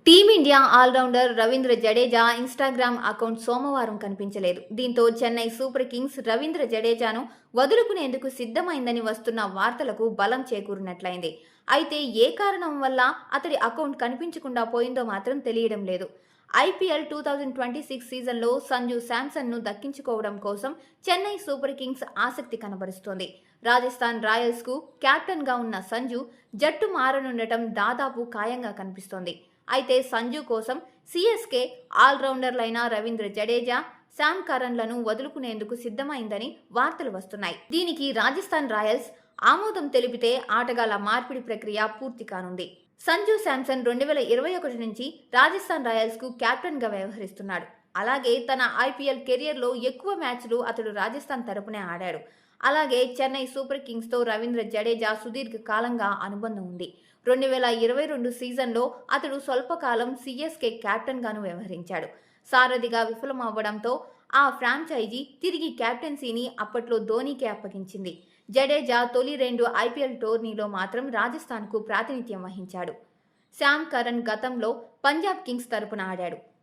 Team India allrounder Ravindra Jadeja Instagram account సోమవారం కనిపించలేదు. దీంతో చెన్నై సూపర్ కింగ్స్ రవీంద్ర జడేజాను వదులుకునేందుకు సిద్ధమైందని వస్తున్న వార్తలకు బలం చేకూరినట్లయింది. అయితే ఏ కారణం వల్ల అతడి అకౌంట్ కనిపించకుండా పోయిందో మాత్రం తెలియడం లేదు. ఐపీఎల్ 2026 సీజన్లో సంజు శాంసన్ను దక్కించుకోవడం కోసం చెన్నై సూపర్ కింగ్స్ ఆసక్తి కనబరుస్తోంది. రాజస్థాన్ రాయల్స్కు కెప్టెన్గా ఉన్న సంజు జట్టు మారనుండటం దాదాపు ఖాయంగా కనిపిస్తోంది. అయితే సంజు కోసం సిఎస్కే ఆల్రౌండర్లైన రవీంద్ర జడేజా, శామ్ కరన్లను వదులుకునేందుకు సిద్ధమైందని వార్తలు వస్తున్నాయి. దీనికి రాజస్థాన్ రాయల్స్ ఆమోదం తెలిపితే ఆటగాళ్ల మార్పిడి ప్రక్రియ పూర్తి కానుంది. సంజు శాంసన్ 2021 నుంచి రాజస్థాన్ రాయల్స్ కు కెప్టెన్ గా వ్యవహరిస్తున్నాడు. అలాగే తన ఐపీఎల్ కెరియర్లో ఎక్కువ మ్యాచ్లు అతడు రాజస్థాన్ తరపునే ఆడాడు. అలాగే చెన్నై సూపర్ కింగ్స్ తో రవీంద్ర జడేజా సుదీర్ఘ కాలంగా అనుబంధం ఉంది. 2022 సీజన్లో అతడు స్వల్పకాలం సిఎస్కే కెప్టెన్ గాను వ్యవహరించాడు. సారథిగా విఫలమవ్వడంతో ఆ ఫ్రాంచైజీ తిరిగి కెప్టెన్సీని అప్పట్లో ధోనీకే అప్పగించింది. జడేజా తొలి 2 ఐపీఎల్ టోర్నీలో మాత్రం రాజస్థాన్కు ప్రాతినిధ్యం వహించాడు. శామ్ కరన్ గతంలో పంజాబ్ కింగ్స్ తరపున ఆడాడు.